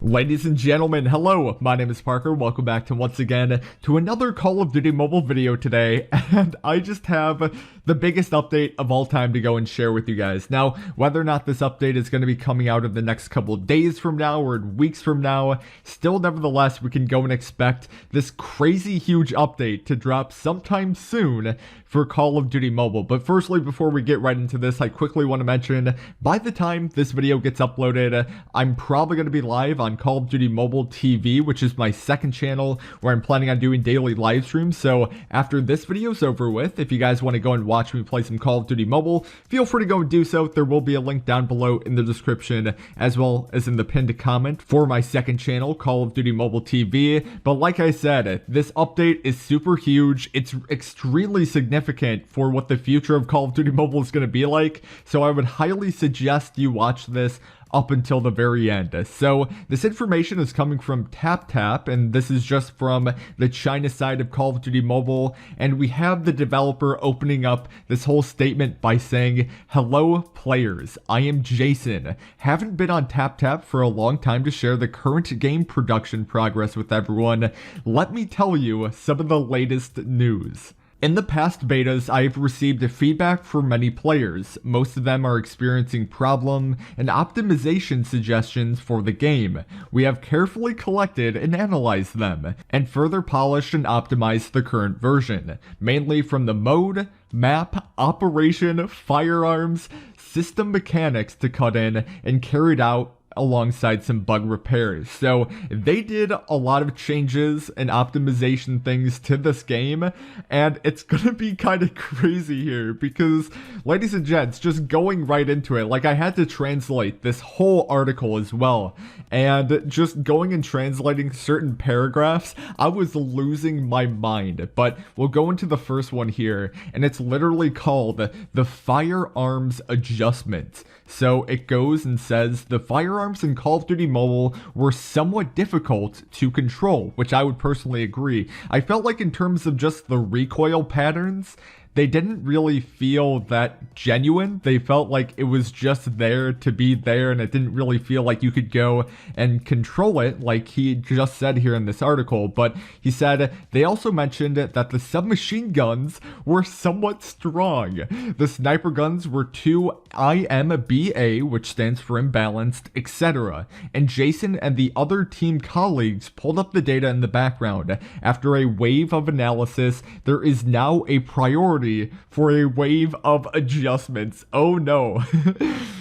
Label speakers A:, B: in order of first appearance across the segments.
A: Ladies and gentlemen, hello, my name is Parker, welcome back once again to another Call of Duty mobile video today, and I just have the biggest update of all time to go and share with you guys. Now, whether or not this update is going to be coming out in the next couple of days from now or weeks from now, still nevertheless we can go and expect this crazy huge update to drop sometime soon for Call of Duty Mobile. But firstly, before we get right into this, I quickly want to mention, by the time this video gets uploaded, I'm probably going to be live on Call of Duty Mobile TV, which is my second channel where I'm planning on doing daily live streams. So after this video's over with, if you guys want to go and watch me play some Call of Duty Mobile, feel free to go and do so. There will be a link down below in the description as well as in the pinned comment for my second channel, Call of Duty Mobile TV. But like I said, this update is super huge. It's extremely significant for what the future of Call of Duty Mobile is going to be like. So I would highly suggest you watch this up until the very end. So this information is coming from TapTap, and this is just from the China side of Call of Duty Mobile, and we have the developer opening up this whole statement by saying, "Hello players, I am Jason. Haven't been on TapTap for a long time to share the current game production progress with everyone. Let me tell you some of the latest news." In the past betas, I've received feedback from many players. Most of them are experiencing problem and optimization suggestions for the game. We have carefully collected and analyzed them, and further polished and optimized the current version, mainly from the mode, map, operation, firearms, system mechanics to cut in and carried out alongside some bug repairs. So they did a lot of changes and optimization things to this game, and it's gonna be kind of crazy here because, ladies and gents, just going right into it, like I had to translate this whole article as well, and just going and translating certain paragraphs, I was losing my mind. But we'll go into the first one here, and it's literally called the Firearms Adjustment. So it goes and says, the firearms in Call of Duty Mobile were somewhat difficult to control, which I would personally agree. I felt like in terms of just the recoil patterns, they didn't really feel that genuine. They felt like it was just there to be there, and it didn't really feel like you could go and control it like he just said here in this article. But he said they also mentioned that the submachine guns were somewhat strong. The sniper guns were too IMBA, which stands for imbalanced, etc. And Jason and the other team colleagues pulled up the data in the background. After a wave of analysis, there is now a priority for a wave of adjustments. Oh no.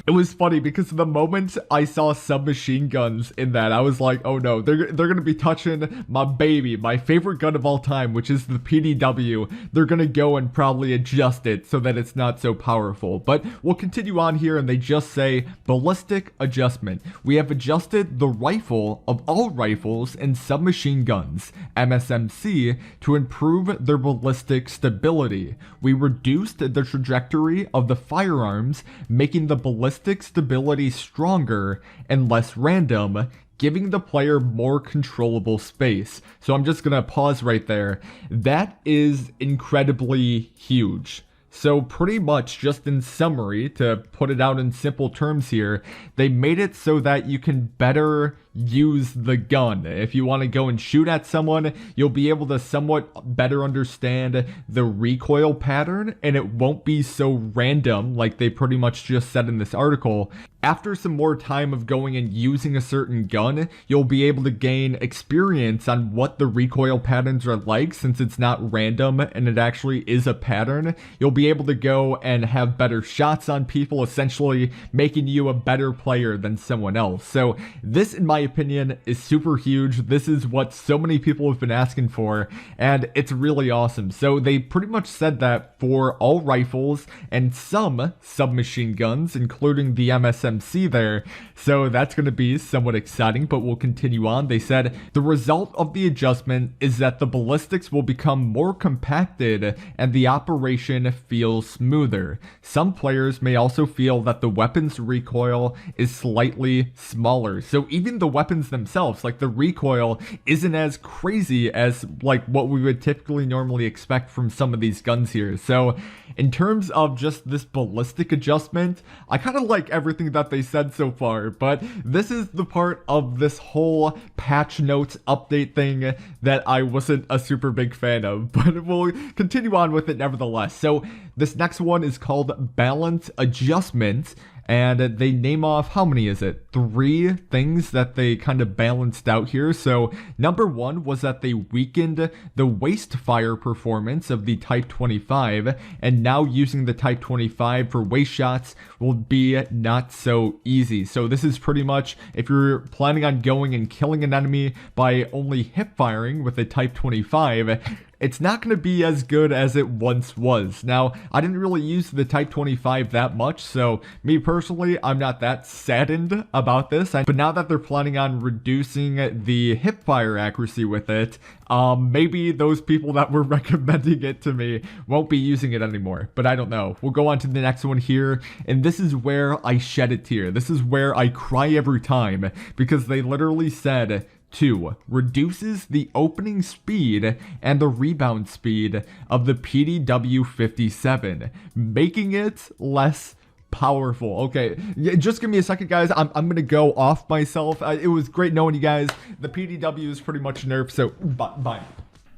A: It was funny because the moment I saw submachine guns in that, I was like, oh no, they're gonna be touching my baby, my favorite gun of all time, which is the PDW. They're gonna go and probably adjust it so that it's not so powerful. But we'll continue on here, and they just say, ballistic adjustment. We have adjusted the rifle of all rifles and submachine guns, MSMC, to improve their ballistic stability. We reduced the trajectory of the firearms, making the ballistic stability stronger and less random, giving the player more controllable space. So I'm just gonna pause right there. That is incredibly huge. So pretty much, just in summary, to put it out in simple terms here, they made it so that you can better use the gun. If you want to go and shoot at someone, you'll be able to somewhat better understand the recoil pattern, and it won't be so random like they pretty much just said in this article. After some more time of going and using a certain gun, you'll be able to gain experience on what the recoil patterns are like, since it's not random and it actually is a pattern. You'll be able to go and have better shots on people, essentially making you a better player than someone else. So this, in my opinion, is super huge. This is what so many people have been asking for, and it's really awesome. So they pretty much said that for all rifles and some submachine guns, including the MSMC there. So that's going to be somewhat exciting, but we'll continue on. They said the result of the adjustment is that the ballistics will become more compacted and the operation feels smoother. Some players may also feel that the weapon's recoil is slightly smaller. So even the weapons themselves. Like the recoil isn't as crazy as like what we would typically normally expect from some of these guns here. So in terms of just this ballistic adjustment, I kind of like everything that they said so far, but this is the part of this whole patch notes update thing that I wasn't a super big fan of, but we'll continue on with it nevertheless. So this next one is called Balance Adjustment, and they name off, how many is it? 3 things that they kind of balanced out here. So number 1 was that they weakened the waist fire performance of the Type 25, and now using the Type 25 for waist shots will be not so easy. So this is pretty much if you're planning on going and killing an enemy by only hip firing with a Type 25, it's not going to be as good as it once was. Now, I didn't really use the Type 25 that much, so me personally, I'm not that saddened about this. But now that they're planning on reducing the hip fire accuracy with it, maybe those people that were recommending it to me won't be using it anymore, but I don't know. We'll go on to the next one here, and this is where I shed a tear. This is where I cry every time, because they literally said, 2, reduces the opening speed and the rebound speed of the PDW-57, making it less powerful. Okay, just give me a second, guys. I'm gonna go off myself. It was great knowing you guys. The PDW is pretty much nerfed, so bye.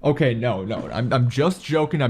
A: Okay, no, I'm just joking,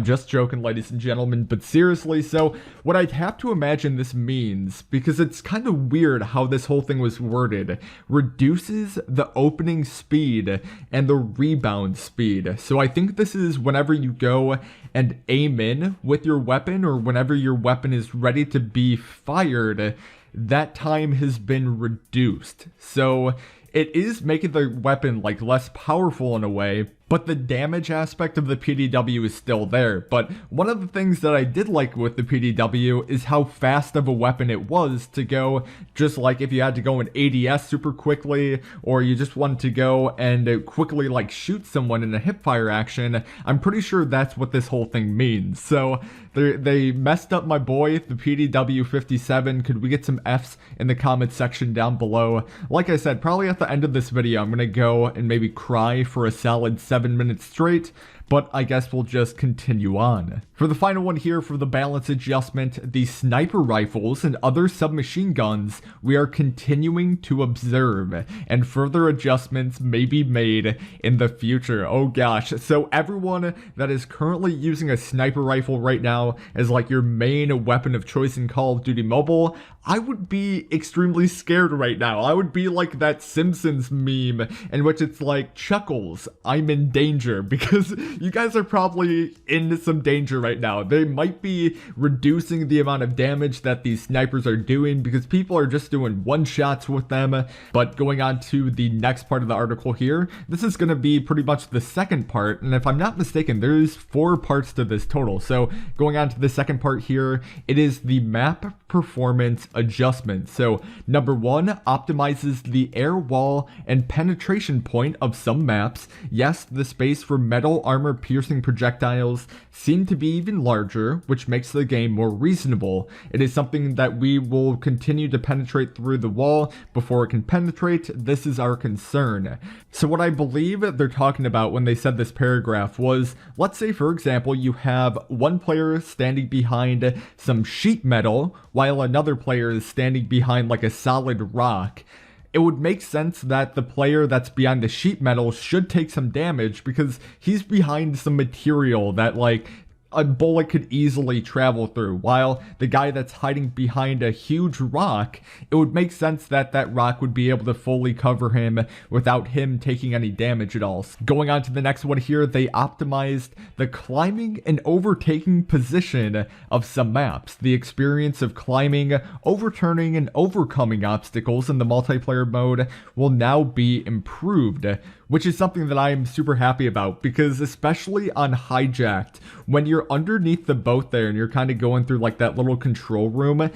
A: ladies and gentlemen, but seriously, so what I'd have to imagine this means, because it's kind of weird how this whole thing was worded, reduces the opening speed and the rebound speed. So I think this is whenever you go and aim in with your weapon, or whenever your weapon is ready to be fired, that time has been reduced. So it is making the weapon like less powerful in a way, but the damage aspect of the PDW is still there. But one of the things that I did like with the PDW is how fast of a weapon it was to go, just like if you had to go in ADS super quickly, or you just wanted to go and quickly like shoot someone in a hipfire action. I'm pretty sure that's what this whole thing means. So they messed up my boy, the PDW-57. Could we get some Fs in the comments section down below? Like I said, probably at the end of this video, I'm gonna go and maybe cry for a solid 7 minutes straight, but I guess we'll just continue on. For the final one here, for the balance adjustment, the sniper rifles and other submachine guns, we are continuing to observe, and further adjustments may be made in the future. Oh gosh, so everyone that is currently using a sniper rifle right now as like your main weapon of choice in Call of Duty Mobile, I would be extremely scared right now. I would be like that Simpsons meme in which it's like, Chuckles, I'm in danger, because you guys are probably in some danger right now. They might be reducing the amount of damage that these snipers are doing because people are just doing one-shots with them. But going on to the next part of the article here, this is going to be pretty much the second part, and if I'm not mistaken, there's 4 parts to this total. So going on to the second part here, it is the map performance adjustment. So number 1 optimizes the air wall and penetration point of some maps. Yes, the space for metal armor piercing projectiles seem to be even larger, which makes the game more reasonable. It is something that we will continue to penetrate through the wall before it can penetrate. This is our concern. So what I believe they're talking about when they said this paragraph was, let's say for example you have one player standing behind some sheet metal while another player is standing behind like a solid rock. It would make sense that the player that's behind the sheet metal should take some damage because he's behind some material that like a bullet could easily travel through, while the guy that's hiding behind a huge rock, it would make sense that that rock would be able to fully cover him without him taking any damage at all. Going on to the next one here, they optimized the climbing and overtaking position of some maps. The experience of climbing, overturning, and overcoming obstacles in the multiplayer mode will now be improved, which is something that I am super happy about, because especially on Hijacked, when you're underneath the boat there and you're kind of going through like that little control room,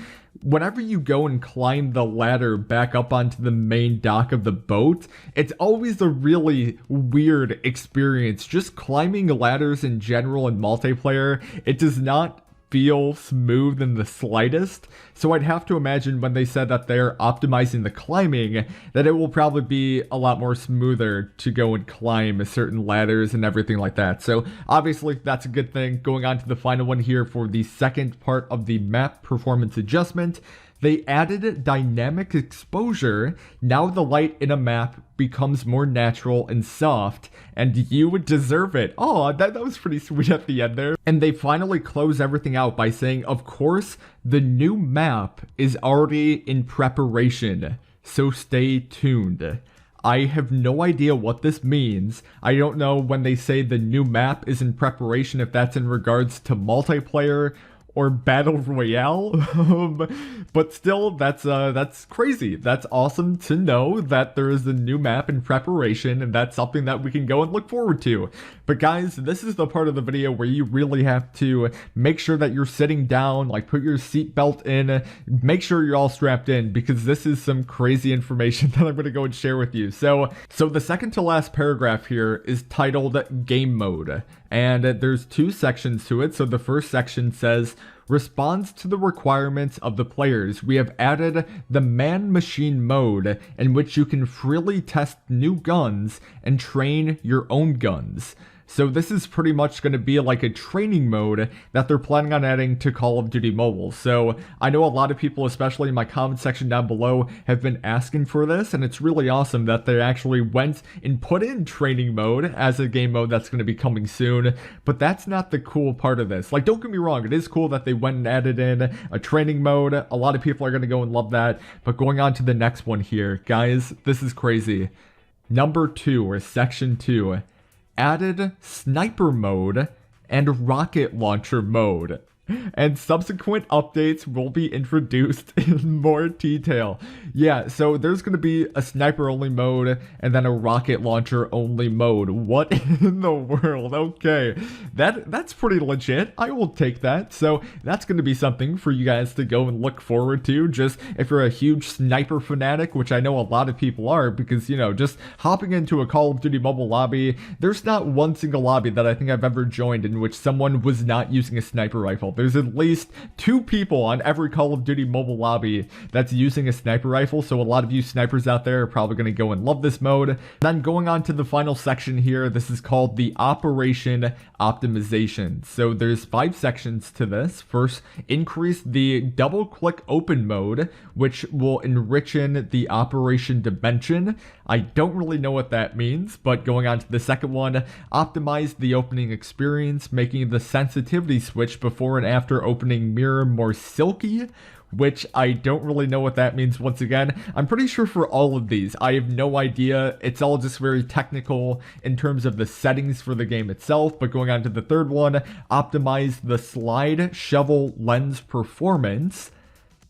A: whenever you go and climb the ladder back up onto the main dock of the boat, it's always a really weird experience. Just climbing ladders in general in multiplayer, it does not feel smooth in the slightest. So I'd have to imagine when they said that they're optimizing the climbing, that it will probably be a lot more smoother to go and climb certain ladders and everything like that. So obviously that's a good thing. Going on to the final one here for the second part of the map performance adjustment. They added dynamic exposure. Now the light in a map becomes more natural and soft, and you would deserve it. Oh, that was pretty sweet at the end there. And they finally close everything out by saying, of course, the new map is already in preparation, so stay tuned. I have no idea what this means. I don't know when they say the new map is in preparation, if that's in regards to multiplayer or battle royale, but still, that's crazy. That's awesome to know that there is a new map in preparation, and that's something that we can go and look forward to. But guys, this is the part of the video where you really have to make sure that you're sitting down, like put your seatbelt in, make sure you're all strapped in, because this is some crazy information that I'm going to go and share with you. So the second to last paragraph here is titled Game Mode, and there's two sections to it. So the first section says, responds to the requirements of the players. We have added the man-machine mode in which you can freely test new guns and train your own guns. So this is pretty much going to be like a training mode that they're planning on adding to Call of Duty Mobile. So I know a lot of people, especially in my comment section down below, have been asking for this, and it's really awesome that they actually went and put in training mode as a game mode that's going to be coming soon. But that's not the cool part of this. Like, don't get me wrong, it is cool that they went and added in a training mode. A lot of people are going to go and love that. But going on to the next one here, guys, this is crazy. Number 2, or section 2. Added sniper mode and rocket launcher mode, and subsequent updates will be introduced in more detail. Yeah, so there's going to be a sniper only mode and then a rocket launcher only mode. What in the world? Okay, that's pretty legit. I will take that. So that's going to be something for you guys to go and look forward to, just if you're a huge sniper fanatic, which I know a lot of people are, because, you know, just hopping into a Call of Duty mobile lobby, there's not one single lobby that I think I've ever joined in which someone was not using a sniper rifle. There's at least 2 people on every Call of Duty mobile lobby that's using a sniper rifle, so a lot of you snipers out there are probably going to go and love this mode. Then going on to the final section here, this is called the Operation Optimization. So there's 5 sections to this. First, increase the double-click open mode, which will enrich in the operation dimension. I don't really know what that means, but going on to the second one, optimize the opening experience, making the sensitivity switch before and after opening mirror more silky, which I don't really know what that means. Once again, I'm pretty sure for all of these, I have no idea. It's all just very technical in terms of the settings for the game itself. But going on to the third one, optimize the slide shovel lens performance.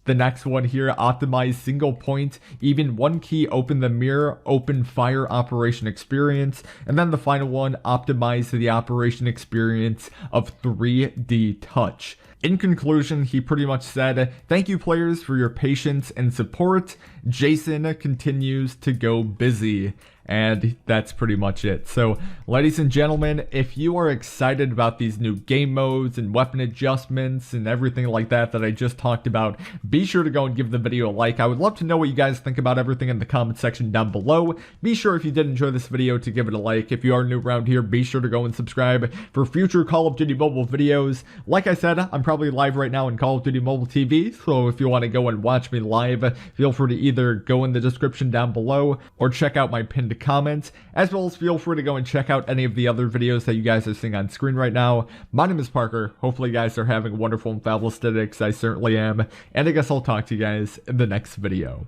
A: The next one here, optimize single point, even one key, open the mirror, open fire operation experience. And then the final one, optimize the operation experience of 3D touch. In conclusion, he pretty much said, thank you players for your patience and support. Jason continues to go busy. And that's pretty much it. So, ladies and gentlemen, if you are excited about these new game modes and weapon adjustments and everything like that I just talked about, be sure to go and give the video a like. I would love to know what you guys think about everything in the comment section down below. Be sure, if you did enjoy this video, to give it a like. If you are new around here, be sure to go and subscribe for future Call of Duty Mobile videos. Like I said, I'm probably live right now in Call of Duty Mobile TV, so if you want to go and watch me live, feel free to either go in the description down below or check out my pinned comment, as well as feel free to go and check out any of the other videos that you guys are seeing on screen right now. My name is Parker. Hopefully you guys are having wonderful and fabulous aesthetics. I certainly am. And I guess I'll talk to you guys in the next video.